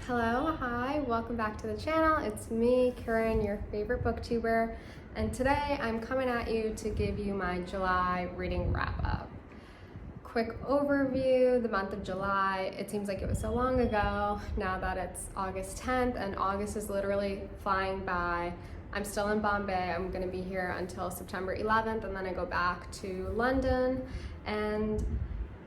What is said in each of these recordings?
Hello, hi, welcome back to the channel. It's me, Kiran, your favorite booktuber, and today I'm coming at you to give you my July reading wrap-up. Quick overview, the month of July, it seems like it was so long ago now that it's August 10th and August is literally flying by. I'm still in Bombay. I'm going to be here until September 11th and then I go back to London. And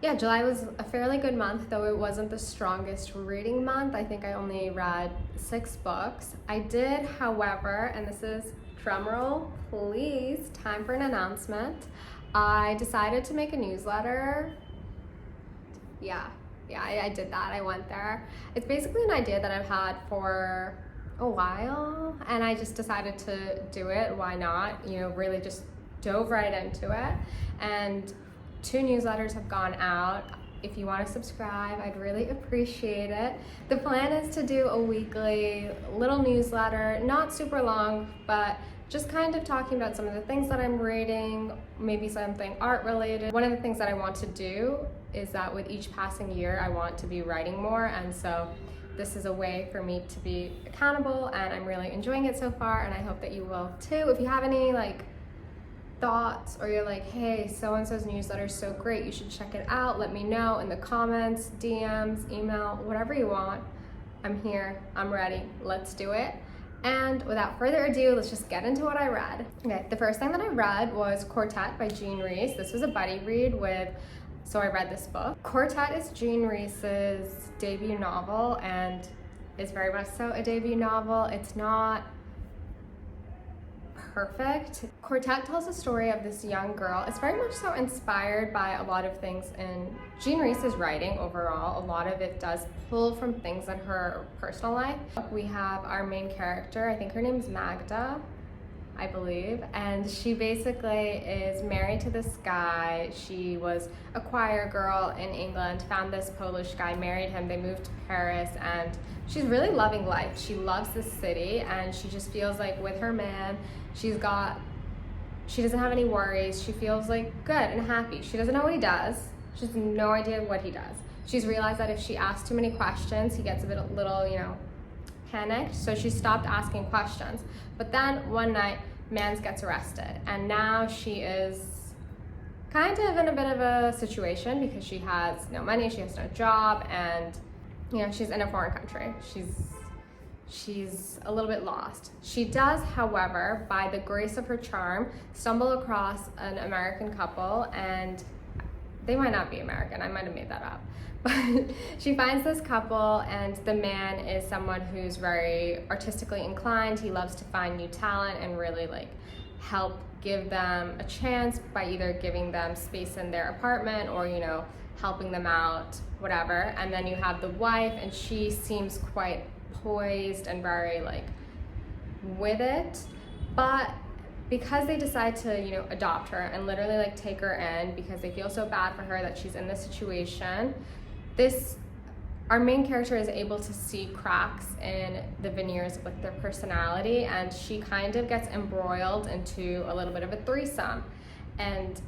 yeah, July was a fairly good month, though it wasn't the strongest reading month. I think I only read 6 books. I did, however, and this is drumroll, please, time for an announcement. I decided to make a newsletter. I did that. I went there. It's basically an idea that I've had for a while, and I just decided to do it. Why not? You know, really just dove right into it. And 2 newsletters have gone out. If you want to subscribe, I'd really appreciate it. The plan is to do a weekly little newsletter, not super long, but just kind of talking about some of the things that I'm reading, maybe something art related. One of the things that I want to do is that with each passing year, I want to be writing more, and so this is a way for me to be accountable, and I'm really enjoying it so far, and I hope that you will too. If you have any thoughts, or you're like, hey, so-and-so's newsletter is so great, you should check it out, let me know in the comments, DMs, email, whatever you want. I'm here, I'm ready, let's do it. And without further ado, let's just get into what I read. Okay, the first thing that I read was Quartet by Rhys. This was a buddy read so I read this book. Quartet is Rhys's debut novel and is very much so a debut novel. It's not perfect. Quartet tells the story of this young girl. It's very much so inspired by a lot of things in Rhys's writing overall. A lot of it does pull from things in her personal life. We have our main character, I think her name is Magda, I believe, and she basically is married to this guy. She was a choir girl in England, found this Polish guy, married him, they moved to Paris, and she's really loving life. She loves the city, and she just feels like with her man, she doesn't have any worries. She feels like good and happy. She doesn't know what he does. She has no idea what he does. She's realized that if she asks too many questions, he gets a little, panicked. So she stopped asking questions. But then one night, Mans gets arrested. And now she is kind of in a bit of a situation because she has no money, she has no job, and she's in a foreign country. She's a little bit lost. She does, however, by the grace of her charm, stumble across an American couple, and they might not be American, I might have made that up. But she finds this couple, and the man is someone who's very artistically inclined. He loves to find new talent and really help give them a chance by either giving them space in their apartment or, helping them out, whatever. And then you have the wife, and she seems quite poised and very with it, but because they decide to adopt her and literally take her in because they feel so bad for her that she's in this situation, our main character is able to see cracks in the veneers of their personality, and she kind of gets embroiled into a little bit of a threesome, and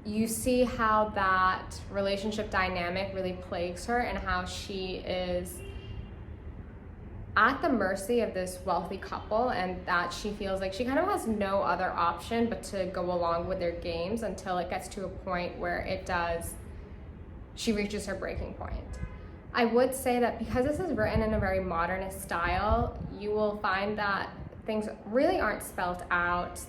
you see how that relationship dynamic really plagues her and how she is at the mercy of this wealthy couple, and that she feels like she kind of has no other option but to go along with their games until it gets to a point where she reaches her breaking point. I would say that because this is written in a very modernist style, you will find that things really aren't spelled out.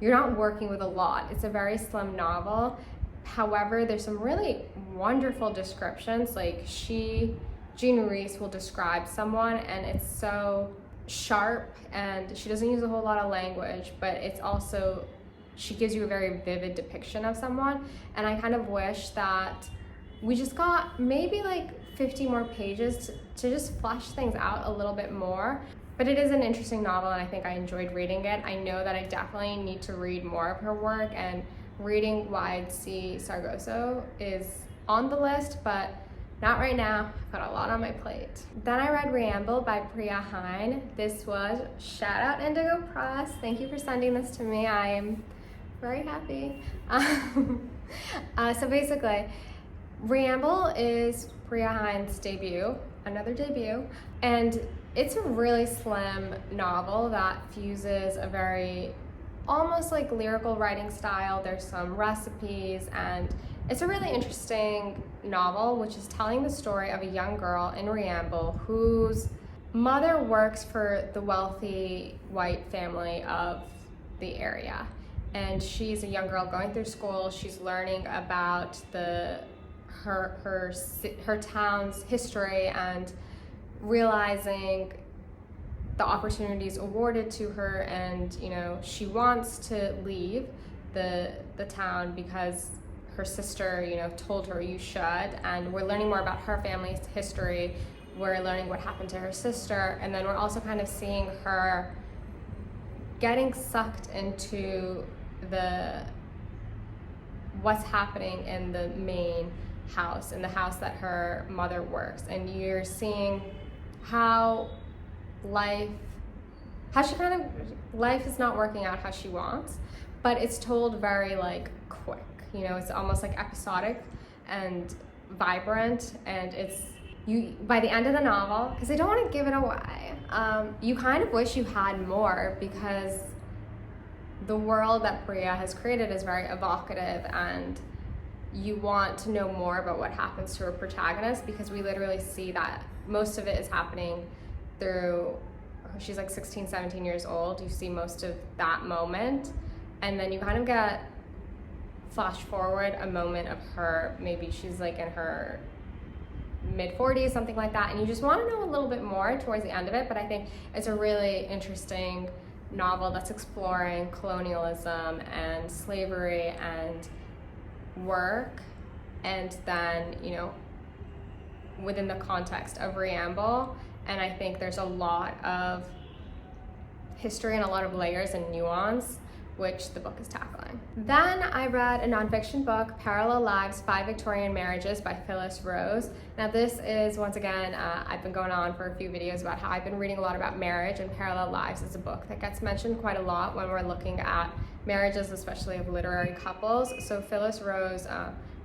You're not working with a lot. It's a very slim novel. However, there's some really wonderful descriptions. Rhys will describe someone, and it's so sharp, and she doesn't use a whole lot of language, but it's also, she gives you a very vivid depiction of someone, and I kind of wish that we just got maybe 50 more pages to just flesh things out a little bit more. But it is an interesting novel, and I think I enjoyed reading it. I know that I definitely need to read more of her work, and reading Wide Sea Sargasso is on the list, but not right now. I've got a lot on my plate. Then I read Riambel by Priya Hein. This was, shout out Indigo Press. Thank you for sending this to me. I am very happy. So basically, Riambel is Priya Hein's debut, another debut, and it's a really slim novel that fuses a very almost like lyrical writing style. There's some recipes, and it's a really interesting novel which is telling the story of a young girl in Riambel whose mother works for the wealthy white family of the area. And she's a young girl going through school. She's learning about her town's history and realizing the opportunities awarded to her, and she wants to leave the town because her sister told her you should. And we're learning more about her family's history. We're learning what happened to her sister, and then we're also kind of seeing her getting sucked into what's happening in the main house, in the house that her mother works. And you're seeing how life is not working out how she wants, but it's told very quick. It's almost like episodic and vibrant, and by the end of the novel, because I don't want to give it away, you kind of wish you had more, because the world that Priya has created is very evocative, and you want to know more about what happens to her protagonist, because we literally see that most of it is happening through, she's 16, 17 years old. You see most of that moment, and then you kind of get flash forward a moment of her, maybe she's in her mid-40s, something like that, and you just want to know a little bit more towards the end of it. But I think it's a really interesting novel that's exploring colonialism and slavery and work, and then within the context of Riambel. And I think there's a lot of history and a lot of layers and nuance which the book is tackling. Then I read a nonfiction book, Parallel Lives, 5 Victorian Marriages by Phyllis Rose. Now this is, once again, I've been going on for a few videos about how I've been reading a lot about marriage, and Parallel Lives is a book that gets mentioned quite a lot when we're looking at marriages, especially of literary couples. So Phyllis Rose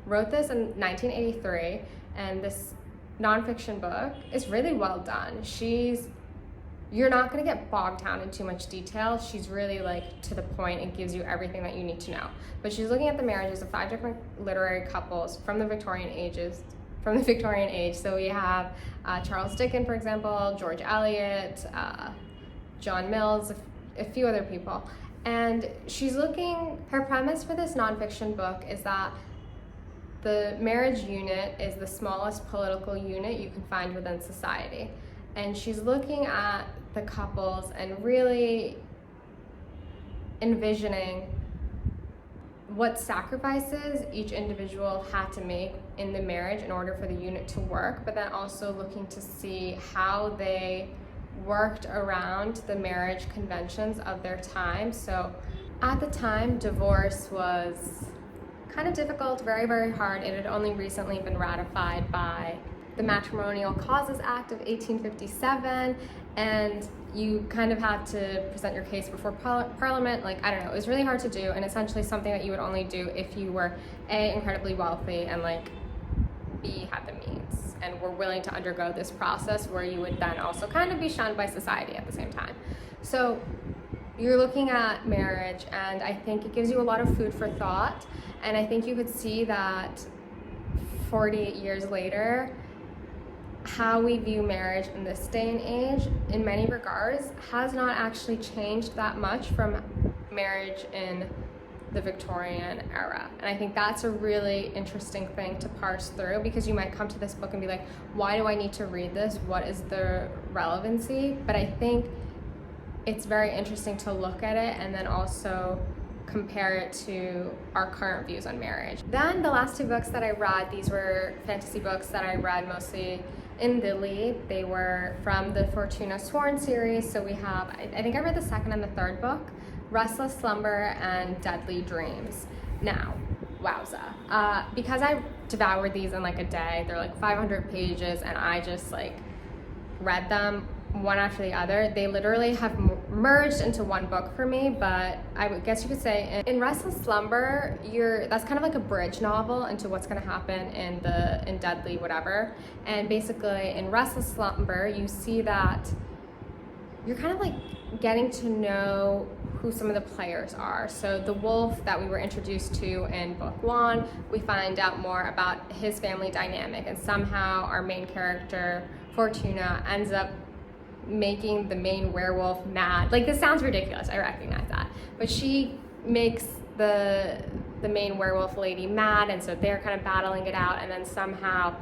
wrote this in 1983, and this nonfiction book is really well done. You're not going to get bogged down in too much detail. She's really to the point and gives you everything that you need to know. But she's looking at the marriages of 5 different literary couples from the Victorian age. So we have Charles Dickens, for example, George Eliot, John Mills, a few other people. And her premise for this nonfiction book is that the marriage unit is the smallest political unit you can find within society. And she's looking at the couples and really envisioning what sacrifices each individual had to make in the marriage in order for the unit to work, but then also looking to see how they worked around the marriage conventions of their time. So at the time, divorce was kind of difficult, very, very hard. It had only recently been ratified by the Matrimonial Causes Act of 1857, and you kind of had to present your case before Parliament. I don't know, it was really hard to do, and essentially something that you would only do if you were A, incredibly wealthy, and B, had the means, and were willing to undergo this process where you would then also kind of be shunned by society at the same time. So you're looking at marriage, and I think it gives you a lot of food for thought, and I think you could see that 48 years later, how we view marriage in this day and age, in many regards, has not actually changed that much from marriage in the Victorian era. And I think that's a really interesting thing to parse through, because you might come to this book and be like, why do I need to read this? What is the relevancy? But I think it's very interesting to look at it and then also compare it to our current views on marriage. Then the last 2 books that I read, these were fantasy books that I read mostly in Lily. They were from the Fortuna Sworn series. So we have, I think I read the 2nd and the 3rd book, Restless, Slumber, and Deadly Dreams. Now, wowza. Because I devoured these in a day, they're 500 pages, and I just read them one after the other. They literally have merged into one book for me, but I would guess you could say in Restless, Slumber, that's kind of like a bridge novel into what's going to happen in Deadly whatever. And basically in Restless, Slumber, you see that you're kind of like getting to know who some of the players are. So the wolf that we were introduced to in book 1, we find out more about his family dynamic, and somehow our main character Fortuna ends up making the main werewolf mad. Like, this sounds ridiculous, I recognize that, but she makes the main werewolf lady mad, and so they're kind of battling it out. And then somehow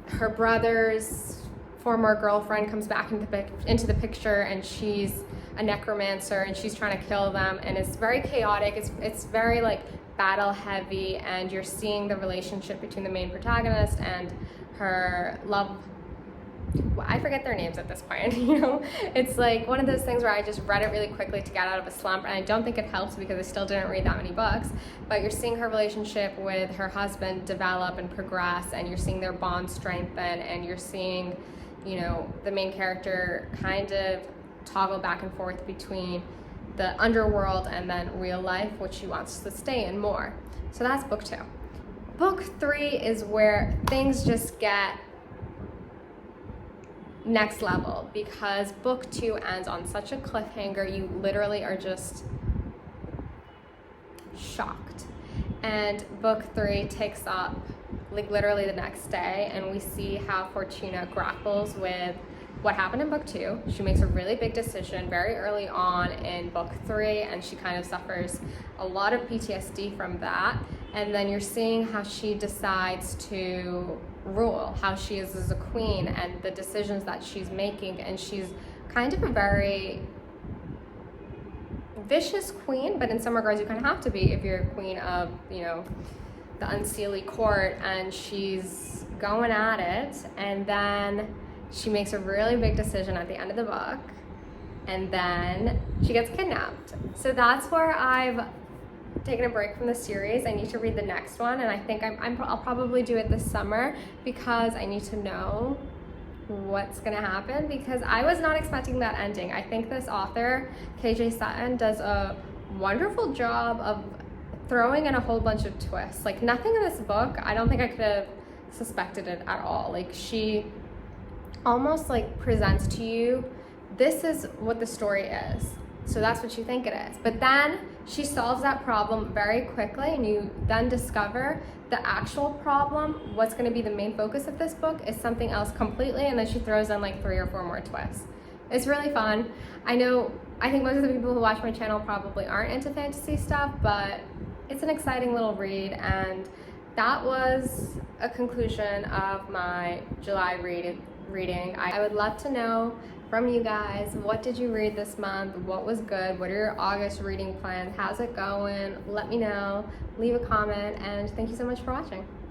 her brother's former girlfriend comes back into the picture, and she's a necromancer and she's trying to kill them, and it's very chaotic. It's very like battle heavy, and you're seeing the relationship between the main protagonist and her love. I forget their names at this point, you know? It's like one of those things where I just read it really quickly to get out of a slump, and I don't think it helps because I still didn't read that many books, but you're seeing her relationship with her husband develop and progress, and you're seeing their bond strengthen, and you're seeing, you know, the main character kind of toggle back and forth between the underworld and then real life, which she wants to stay in more. So that's book 2. Book 3 is where things just get next level, because book 2 ends on such a cliffhanger. You literally are just shocked. And book 3 takes up like literally the next day, and we see how Fortuna grapples with what happened in book 2. She makes a really big decision very early on in book 3, and she kind of suffers a lot of PTSD from that. And then you're seeing how she decides to rule, how she is as a queen, and the decisions that she's making. And she's kind of a very vicious queen, but in some regards you kind of have to be if you're a queen of, you know, the unseelie court. And she's going at it, and then she makes a really big decision at the end of the book, and then she gets kidnapped. So that's where I've taken a break from the series. I need to read the next one, and I think I'll probably do it this summer, because I need to know what's gonna happen, because I was not expecting that ending. I think this author, KJ Sutton, does a wonderful job of throwing in a whole bunch of twists. Like, nothing in this book, I don't think I could have suspected it at all. Like, she almost like presents to you, this is what the story is, so that's what you think it is. But then she solves that problem very quickly, and you then discover the actual problem, what's going to be the main focus of this book, is something else completely, and then she throws in like 3 or 4 more twists. It's really fun. I think most of the people who watch my channel probably aren't into fantasy stuff, but it's an exciting little read. And that was a conclusion of my July reading. I would love to know from you guys, what did you read this month? What was good? What are your August reading plans? How's it going? Let me know. Leave a comment, and thank you so much for watching.